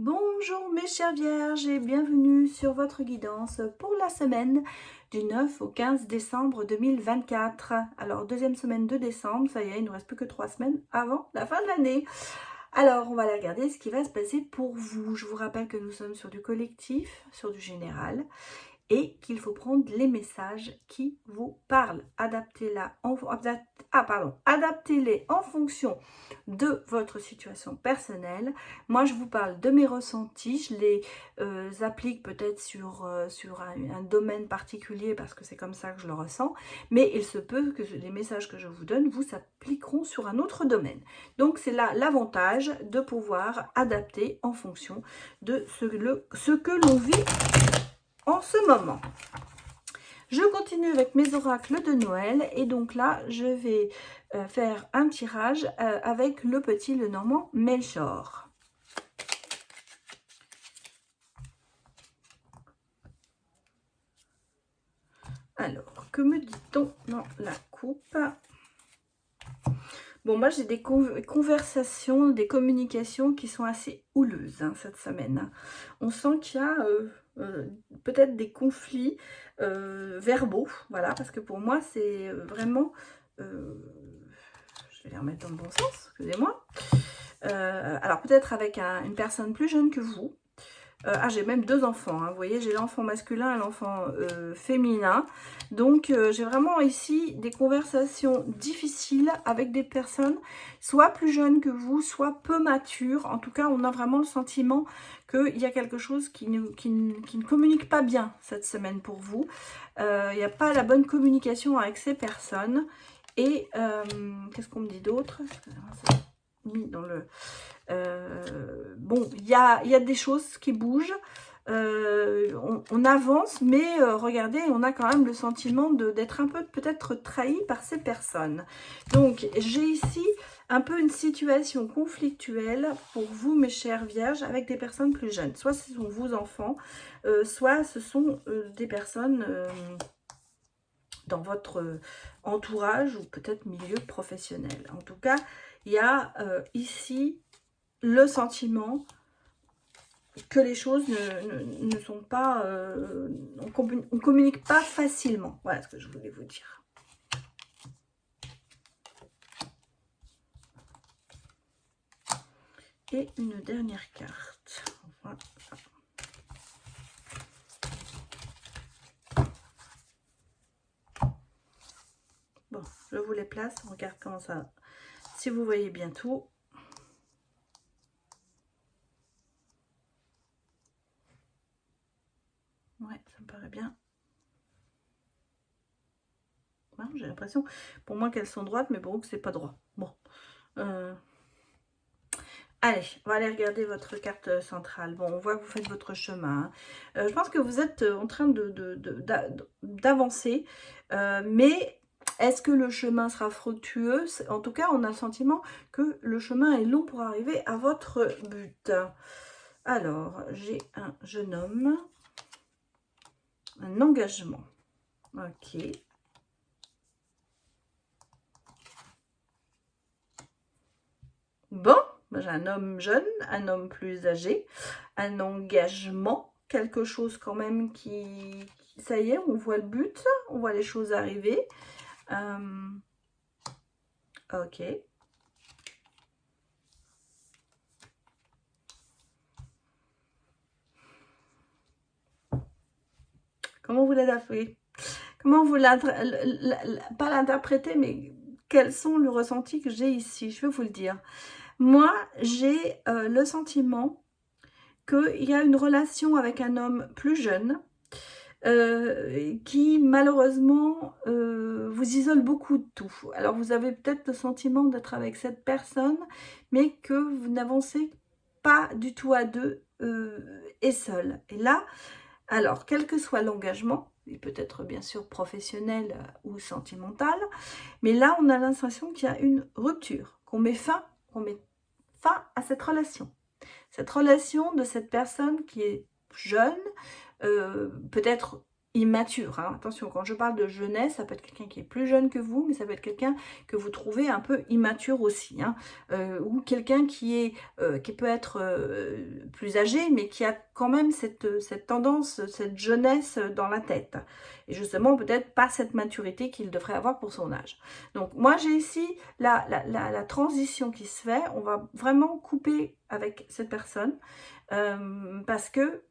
Bonjour mes chères vierges et bienvenue sur votre guidance pour la semaine du 9 au 15 décembre 2024. Alors deuxième semaine de décembre, ça y est, il ne nous reste plus que 3 semaines avant la fin de l'année. Alors on va aller regarder ce qui va se passer pour vous. Je vous rappelle que nous sommes sur du collectif, sur du général, et qu'il faut prendre les messages qui vous parlent. Adaptez-les en fonction de votre situation personnelle. Moi, je vous parle de mes ressentis. Je les applique peut-être sur un domaine particulier parce que c'est comme ça que je le ressens. Mais il se peut que les messages que je vous donne vous s'appliqueront sur un autre domaine. Donc, c'est là l'avantage de pouvoir adapter en fonction de ce que l'on vit en ce moment. Je continue avec mes oracles de Noël et donc là je vais faire un tirage avec le petit Lenormand Melchior. Alors, que me dit-on dans la coupe? Bon, moi j'ai des conversations, des communications qui sont assez houleuses cette semaine. On sent qu'il y a peut-être des conflits verbaux, voilà, parce que pour moi c'est vraiment... je vais les remettre dans le bon sens, excusez-moi. Alors peut-être avec une personne plus jeune que vous. J'ai même deux enfants, vous voyez, j'ai l'enfant masculin et l'enfant féminin. Donc, j'ai vraiment ici des conversations difficiles avec des personnes, soit plus jeunes que vous, soit peu matures. En tout cas, on a vraiment le sentiment qu'il y a quelque chose qui ne communique pas bien cette semaine pour vous. Il n'y a pas la bonne communication avec ces personnes. Et qu'est-ce qu'on me dit d'autre? Mis dans le... bon, il y a des choses qui bougent, on avance, mais regardez, on a quand même le sentiment d'être un peu peut-être trahi par ces personnes. Donc, j'ai ici un peu une situation conflictuelle pour vous, mes chères vierges, avec des personnes plus jeunes. Soit ce sont vos enfants, soit ce sont des personnes... dans votre entourage ou peut-être milieu professionnel. En tout cas, il y a ici le sentiment que les choses ne sont pas... on communique pas facilement. Voilà ce que je voulais vous dire. Et une dernière carte. Voilà. Bon, je vous les place. On regarde comment ça... Si vous voyez bien tout. Ouais, ça me paraît bien. Ouais, j'ai l'impression, pour moi, qu'elles sont droites, mais pour vous que c'est pas droit. Bon. Allez, on va aller regarder votre carte centrale. Bon, on voit que vous faites votre chemin. Je pense que vous êtes en train d'avancer. Mais est-ce que le chemin sera fructueux? En tout cas, on a le sentiment que le chemin est long pour arriver à votre but. Alors, j'ai un jeune homme. Un engagement. Ok. Bon, j'ai un homme jeune, un homme plus âgé, un engagement, quelque chose quand même qui ça y est, on voit le but, on voit les choses arriver. Ok. Comment vous l'adaptez? Comment vous pas l'interpréter, mais quels sont le ressenti que j'ai ici? Je vais vous le dire. Moi, j'ai le sentiment qu'il y a une relation avec un homme plus jeune qui malheureusement vous isole beaucoup de tout. Alors vous avez peut-être le sentiment d'être avec cette personne, mais que vous n'avancez pas du tout à deux et seul. Et là, alors quel que soit l'engagement, et peut-être bien sûr professionnel ou sentimental, mais là on a l'impression qu'il y a une rupture, qu'on met fin à cette relation. Cette relation de cette personne qui est jeune, peut-être immature, hein. Attention, quand je parle de jeunesse, ça peut être quelqu'un qui est plus jeune que vous, mais ça peut être quelqu'un que vous trouvez un peu immature aussi, hein. Ou quelqu'un qui peut être plus âgé, mais qui a quand même cette tendance, cette jeunesse dans la tête. Et justement, peut-être pas cette maturité qu'il devrait avoir pour son âge. Donc, moi, j'ai ici la transition qui se fait. On va vraiment couper avec cette personne parce que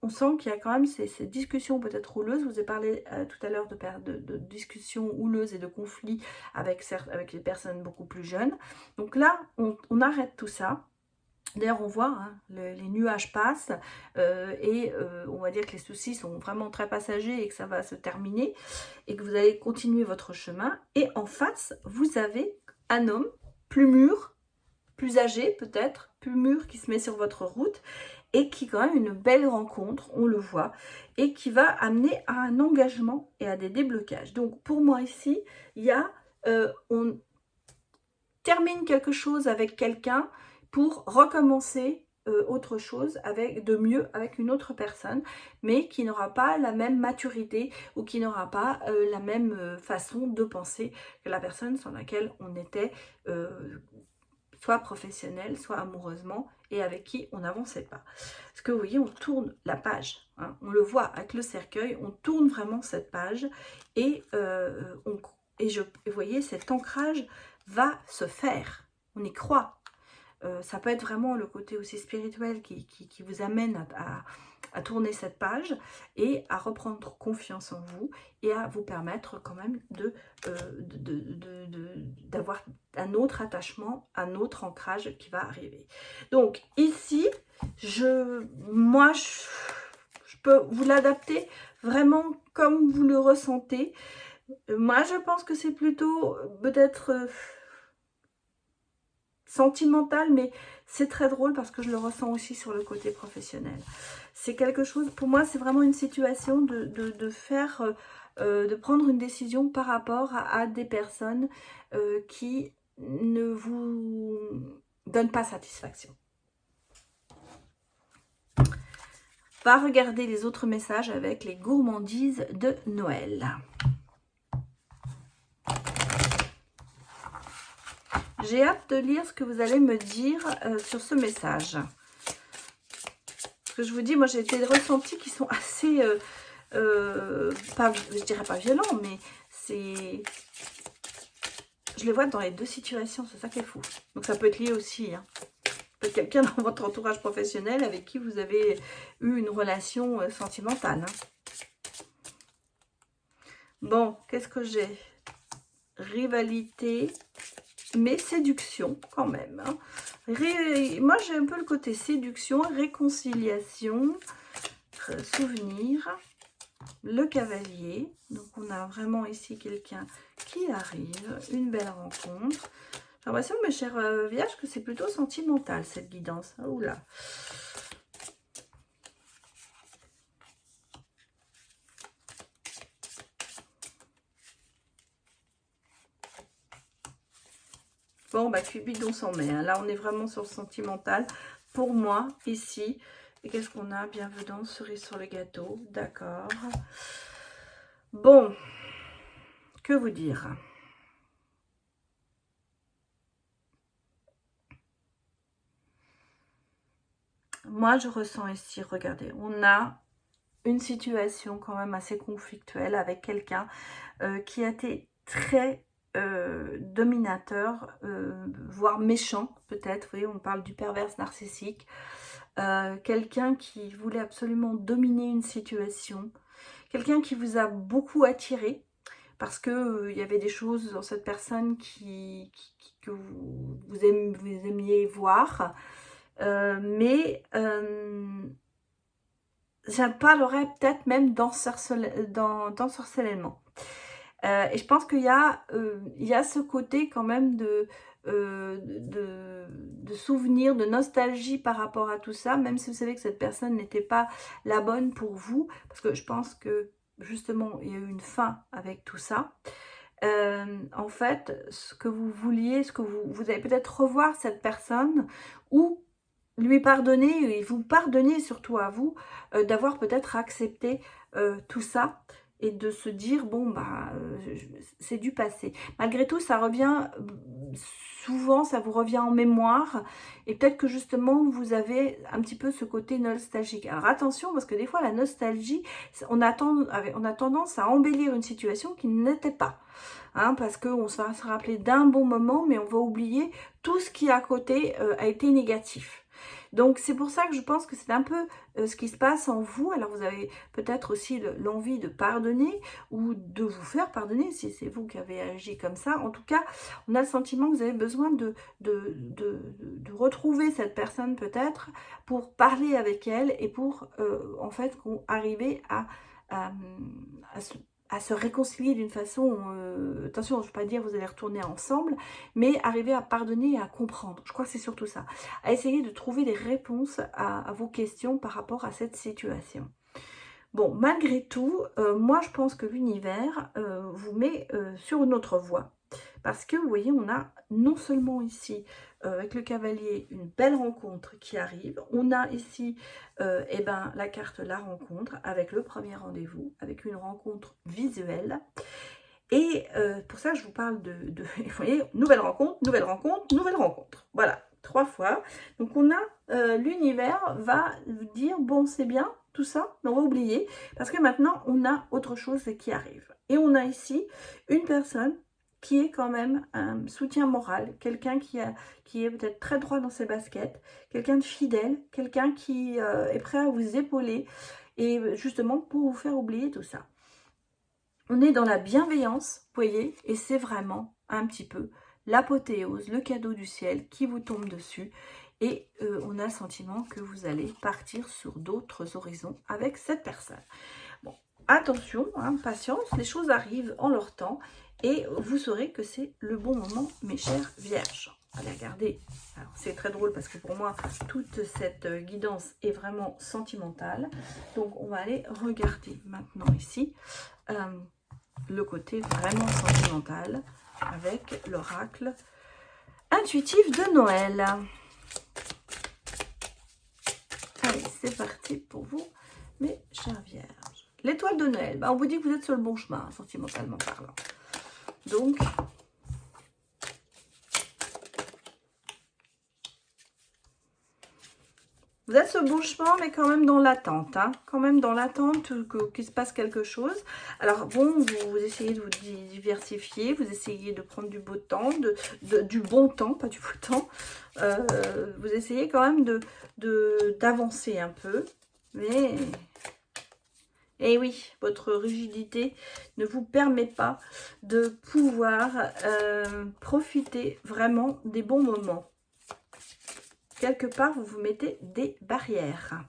on sent qu'il y a quand même ces discussions peut-être houleuses. Je vous ai parlé tout à l'heure de discussions houleuses et de conflits avec les personnes beaucoup plus jeunes. Donc là, on arrête tout ça. D'ailleurs, on voit, hein, les nuages passent et on va dire que les soucis sont vraiment très passagers et que ça va se terminer et que vous allez continuer votre chemin. Et en face, vous avez un homme plus mûr, plus âgé peut-être, plus mûr qui se met sur votre route et qui quand même une belle rencontre, on le voit, et qui va amener à un engagement et à des déblocages. Donc pour moi ici, il y a, on termine quelque chose avec quelqu'un pour recommencer autre chose de mieux avec une autre personne, mais qui n'aura pas la même maturité ou qui n'aura pas la même façon de penser que la personne sur laquelle on était soit professionnel, soit amoureusement, et avec qui on n'avançait pas. Parce que vous voyez, on tourne la page, hein, on le voit avec le cercueil, on tourne vraiment cette page, et, vous voyez, cet ancrage va se faire, on y croit. Ça peut être vraiment le côté aussi spirituel qui vous amène à tourner cette page et à reprendre confiance en vous et à vous permettre quand même d'avoir un autre attachement, un autre ancrage qui va arriver. Donc ici, moi, je peux vous l'adapter vraiment comme vous le ressentez. Moi, je pense que c'est plutôt peut-être sentimental, mais c'est très drôle parce que je le ressens aussi sur le côté professionnel. C'est quelque chose, pour moi, c'est vraiment une situation de faire, de prendre une décision par rapport à des personnes qui ne vous donnent pas satisfaction. On va regarder les autres messages avec les gourmandises de Noël. J'ai hâte de lire ce que vous allez me dire sur ce message. Parce que je vous dis, moi j'ai des ressentis qui sont assez, je dirais pas violents, mais c'est... Je les vois dans les deux situations, c'est ça qui est fou. Donc ça peut être lié aussi, hein. Peut-être quelqu'un dans votre entourage professionnel avec qui vous avez eu une relation sentimentale. Hein. Bon, qu'est-ce que j'ai? Rivalité, mais séduction quand même. Hein. Moi, j'ai un peu le côté séduction, réconciliation, souvenir, le cavalier. Donc, on a vraiment ici quelqu'un qui arrive, une belle rencontre. J'ai l'impression, mes chers vierges, que c'est plutôt sentimental, cette guidance. Oh là. Bon, bah, Cupidon s'en met. Hein. Là, on est vraiment sur le sentimental. Pour moi, ici. Et qu'est-ce qu'on a? Bienvenue, cerise sur le gâteau. D'accord. Bon. Que vous dire? Moi, je ressens ici, regardez, on a une situation quand même assez conflictuelle avec quelqu'un qui a été très dominateur, voire méchant peut-être. Vous voyez, on parle du perverse narcissique. Quelqu'un qui voulait absolument dominer une situation. Quelqu'un qui vous a beaucoup attiré parce que il y avait des choses dans cette personne que vous aimiez voir. Mais je parlerais peut-être même d'ensorcellement. Et je pense qu'il y a ce côté quand même de souvenir, de nostalgie par rapport à tout ça, même si vous savez que cette personne n'était pas la bonne pour vous, parce que je pense que justement il y a eu une fin avec tout ça. En fait, ce que vous vouliez, ce que vous allez peut-être revoir cette personne ou lui pardonner et vous pardonner surtout à vous d'avoir peut-être accepté tout ça et de se dire, bon, bah, c'est du passé. Malgré tout, ça revient souvent, ça vous revient en mémoire, et peut-être que justement, vous avez un petit peu ce côté nostalgique. Alors attention, parce que des fois, la nostalgie, on a tendance à embellir une situation qui n'était pas. Hein, parce qu'on va se rappeler d'un bon moment, mais on va oublier tout ce qui à côté a été négatif. Donc c'est pour ça que je pense que c'est un peu ce qui se passe en vous. Alors vous avez peut-être aussi l'envie de pardonner ou de vous faire pardonner si c'est vous qui avez agi comme ça. En tout cas, on a le sentiment que vous avez besoin de retrouver cette personne peut-être pour parler avec elle et pour en fait arriver à se réconcilier d'une façon, attention, je ne veux pas dire vous allez retourner ensemble, mais arriver à pardonner et à comprendre. Je crois que c'est surtout ça. À essayer de trouver des réponses à vos questions par rapport à cette situation. Bon, malgré tout, moi je pense que l'univers vous met sur une autre voie. Parce que vous voyez, on a non seulement ici, avec le cavalier, une belle rencontre qui arrive. On a ici eh ben, la carte la rencontre avec le premier rendez-vous, avec une rencontre visuelle. Et pour ça, je vous parle vous voyez, nouvelle rencontre, nouvelle rencontre, nouvelle rencontre. Voilà, 3 fois. Donc on a, l'univers va vous dire, bon c'est bien, tout ça, mais on va oublier. Parce que maintenant, on a autre chose qui arrive. Et on a ici une personne qui est quand même un soutien moral, quelqu'un qui est peut-être très droit dans ses baskets, quelqu'un de fidèle, quelqu'un qui est prêt à vous épauler, et justement pour vous faire oublier tout ça. On est dans la bienveillance, vous voyez, et c'est vraiment un petit peu l'apothéose, le cadeau du ciel qui vous tombe dessus, et on a le sentiment que vous allez partir sur d'autres horizons avec cette personne. Bon, attention, hein, patience, les choses arrivent en leur temps, et vous saurez que c'est le bon moment, mes chères vierges. Allez regarder, alors c'est très drôle parce que pour moi, toute cette guidance est vraiment sentimentale. Donc on va aller regarder maintenant ici le côté vraiment sentimental avec l'oracle intuitif de Noël. Allez, c'est parti pour vous, mes chères vierges. L'étoile de Noël, bah, on vous dit que vous êtes sur le bon chemin, sentimentalement parlant. Donc, vous êtes sur le bon chemin, mais quand même dans l'attente. Hein, quand même dans l'attente qu'il se passe quelque chose. Alors bon, vous essayez de vous diversifier, vous essayez de prendre du beau temps, du bon temps, pas du beau temps. Vous essayez quand même d'avancer un peu. Mais... Et oui, votre rigidité ne vous permet pas de pouvoir profiter vraiment des bons moments. Quelque part, vous vous mettez des barrières.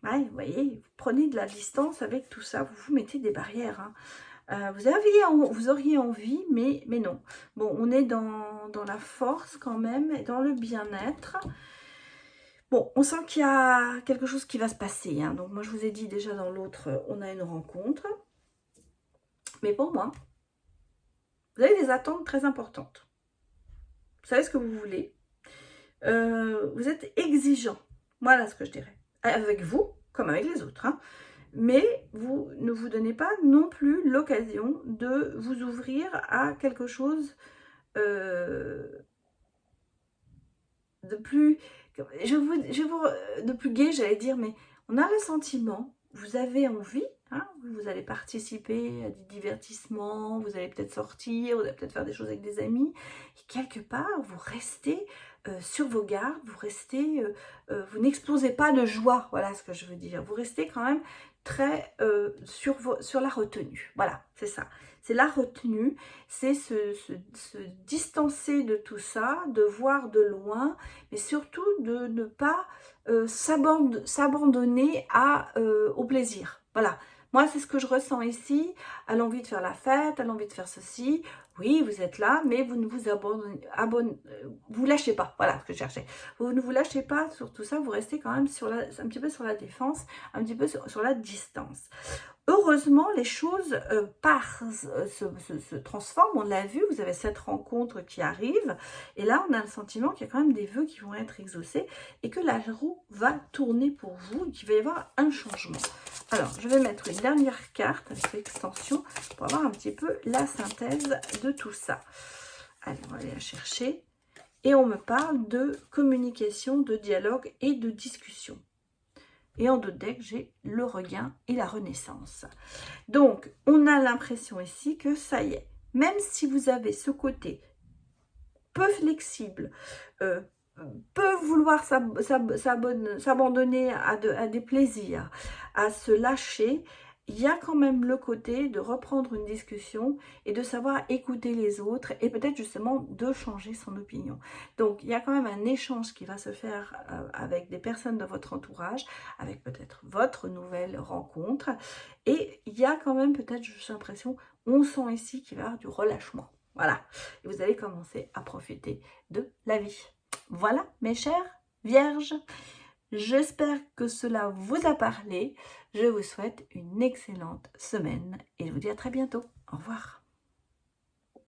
Ouais, vous voyez, vous prenez de la distance avec tout ça, vous vous mettez des barrières. Hein. Vous auriez envie, mais non. Bon, on est dans la force quand même, et dans le bien-être. Bon, on sent qu'il y a quelque chose qui va se passer. Hein. Donc moi, je vous ai dit déjà dans l'autre, on a une rencontre. Mais pour moi, vous avez des attentes très importantes. Vous savez ce que vous voulez. Vous êtes exigeant. Voilà ce que je dirais. Avec vous, comme avec les autres. Hein. Mais vous ne vous donnez pas non plus l'occasion de vous ouvrir à quelque chose de plus... de plus gai, j'allais dire, mais on a le sentiment, vous avez envie, hein, vous allez participer à des divertissements, vous allez peut-être sortir, vous allez peut-être faire des choses avec des amis, et quelque part, vous restez sur vos gardes, vous restez, vous n'explosez pas de joie, voilà ce que je veux dire, vous restez quand même très sur la retenue, voilà, c'est ça. C'est la retenue, c'est se distancer de tout ça, de voir de loin, mais surtout de ne pas s'abandonner au plaisir. Voilà, moi c'est ce que je ressens ici, à l'envie de faire la fête, à l'envie de faire ceci. Oui, vous êtes là, mais vous ne vous vous lâchez pas, voilà ce que je cherchais. Vous ne vous lâchez pas sur tout ça, vous restez quand même un petit peu sur la défense, un petit peu sur la distance. heureusement, les choses se transforment. On l'a vu, vous avez cette rencontre qui arrive. Et là, on a le sentiment qu'il y a quand même des vœux qui vont être exaucés et que la roue va tourner pour vous et qu'il va y avoir un changement. Alors, je vais mettre une dernière carte avec l'extension pour avoir un petit peu la synthèse de tout ça. Allez, on va aller la chercher. Et on me parle de communication, de dialogue et de discussion. Et en 2 decks, j'ai le regain et la renaissance. Donc, on a l'impression ici que ça y est, même si vous avez ce côté peu flexible, peut vouloir s'abandonner à des plaisirs, à se lâcher, il y a quand même le côté de reprendre une discussion et de savoir écouter les autres et peut-être justement de changer son opinion. Donc, il y a quand même un échange qui va se faire avec des personnes de votre entourage, avec peut-être votre nouvelle rencontre. Et il y a quand même peut-être, j'ai l'impression, on sent ici qu'il va y avoir du relâchement. Voilà. Et vous allez commencer à profiter de la vie. Voilà, mes chères vierges. J'espère que cela vous a parlé. Je vous souhaite une excellente semaine et je vous dis à très bientôt. Au revoir.